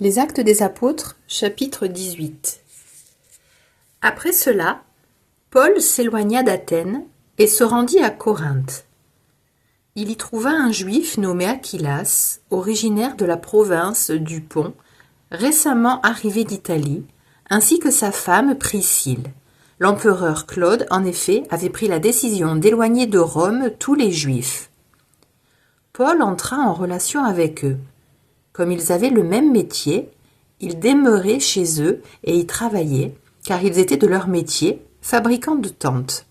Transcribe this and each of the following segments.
Les Actes des Apôtres, chapitre 18. Après cela, Paul s'éloigna d'Athènes et se rendit à Corinthe. Il y trouva un juif nommé Aquillas, originaire de la province du Pont, récemment arrivé d'Italie, ainsi que sa femme Priscille. L'empereur Claude, en effet, avait pris la décision d'éloigner de Rome tous les Juifs. Paul entra en relation avec eux. Comme ils avaient le même métier, il demeurait chez eux et y travaillait, car ils étaient de leur métier, fabricants de tentes.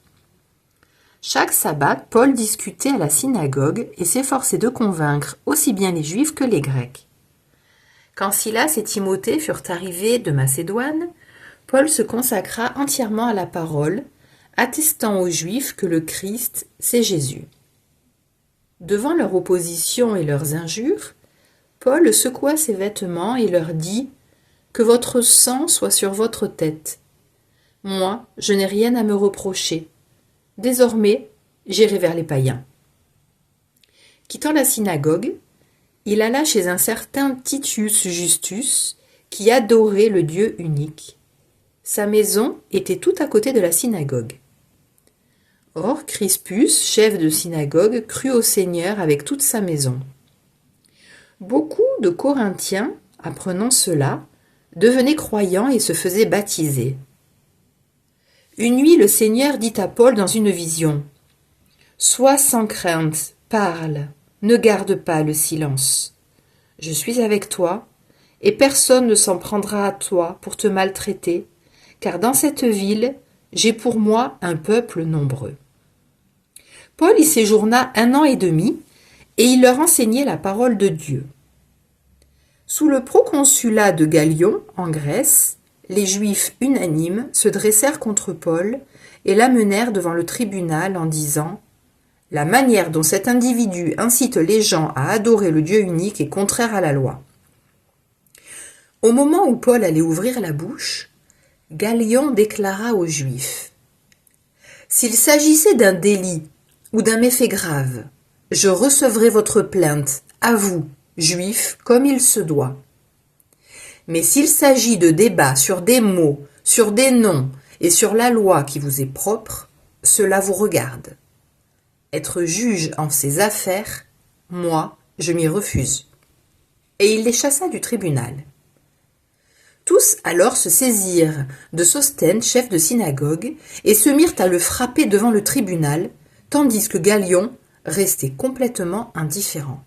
Chaque sabbat, Paul discutait à la synagogue et s'efforçait de convaincre aussi bien les Juifs que les Grecs. Quand Silas et Timothée furent arrivés de Macédoine, Paul se consacra entièrement à la parole, attestant aux Juifs que le Christ, c'est Jésus. Devant leur opposition et leurs injures, Paul secoua ses vêtements et leur dit « Que votre sang soit sur votre tête. Moi, je n'ai rien à me reprocher. Désormais, j'irai vers les païens. » Quittant la synagogue, il alla chez un certain Titius Justus, qui adorait le Dieu unique. Sa maison était tout à côté de la synagogue. Or, Crispus, chef de synagogue, crut au Seigneur avec toute sa maison. Beaucoup de Corinthiens, apprenant cela, devenaient croyants et se faisaient baptiser. Une nuit, le Seigneur dit à Paul dans une vision « Sois sans crainte, parle, ne garde pas le silence. Je suis avec toi, et personne ne s'en prendra à toi pour te maltraiter, car dans cette ville, j'ai pour moi un peuple nombreux. » Paul y séjourna 1 an et demi, et il leur enseignait la parole de Dieu. Sous le proconsulat de Gallion, en Grèce, les Juifs unanimes se dressèrent contre Paul et l'amenèrent devant le tribunal en disant « La manière dont cet individu incite les gens à adorer le Dieu unique est contraire à la loi. » Au moment où Paul allait ouvrir la bouche, Gallion déclara aux Juifs « S'il s'agissait d'un délit ou d'un méfait grave, je recevrai votre plainte, à vous, Juifs, comme il se doit. Mais s'il s'agit de débats sur des mots, sur des noms et sur la loi qui vous est propre, cela vous regarde. Être juge en ces affaires, moi, je m'y refuse. » Et il les chassa du tribunal. Tous alors se saisirent de Sosthène, chef de synagogue, et se mirent à le frapper devant le tribunal, tandis que Gallion restait complètement indifférent.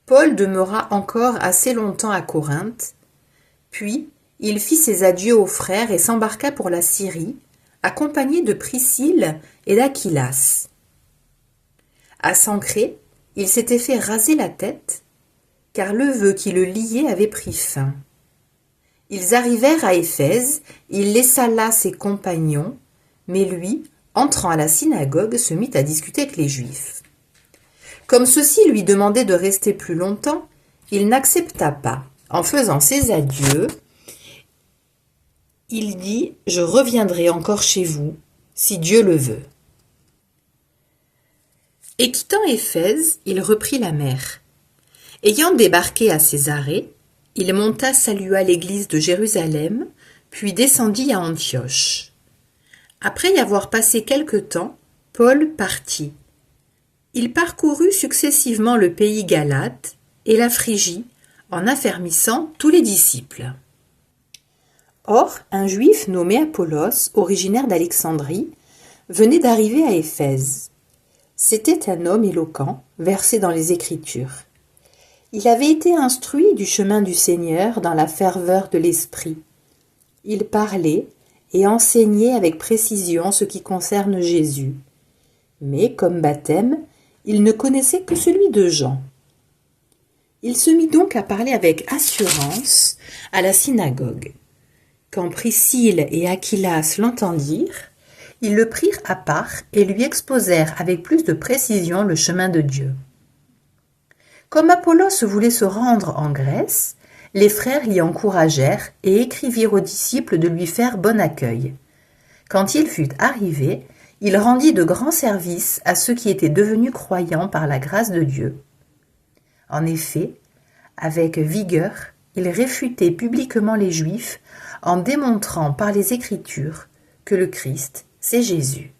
Paul demeura encore assez longtemps à Corinthe, puis il fit ses adieux aux frères et s'embarqua pour la Syrie, accompagné de Priscille et d'Aquillas. À Sancré, il s'était fait raser la tête, car le vœu qui le liait avait pris fin. Ils arrivèrent à Éphèse, il laissa là ses compagnons, mais lui, entrant à la synagogue, se mit à discuter avec les Juifs. Comme ceux-ci lui demandaient de rester plus longtemps, il n'accepta pas. En faisant ses adieux, il dit « Je reviendrai encore chez vous, si Dieu le veut. » Et quittant Éphèse, il reprit la mer. Ayant débarqué à Césarée, il monta salua l'église de Jérusalem, puis descendit à Antioche. Après y avoir passé quelque temps, Paul partit. Il parcourut successivement le pays Galate et la Phrygie, en affermissant tous les disciples. Or, un juif nommé Apollos, originaire d'Alexandrie, venait d'arriver à Éphèse. C'était un homme éloquent, versé dans les Écritures. Il avait été instruit du chemin du Seigneur dans la ferveur de l'esprit. Il parlait et enseignait avec précision ce qui concerne Jésus. Mais, comme baptême, il ne connaissait que celui de Jean. Il se mit donc à parler avec assurance à la synagogue. Quand Priscille et Aquillas l'entendirent, ils le prirent à part et lui exposèrent avec plus de précision le chemin de Dieu. Comme Apollos voulait se rendre en Grèce, les frères l'y encouragèrent et écrivirent aux disciples de lui faire bon accueil. Quand il fut arrivé, il rendit de grands services à ceux qui étaient devenus croyants par la grâce de Dieu. En effet, Avec vigueur, il réfutait publiquement les Juifs en démontrant par les Écritures que le Christ, c'est Jésus.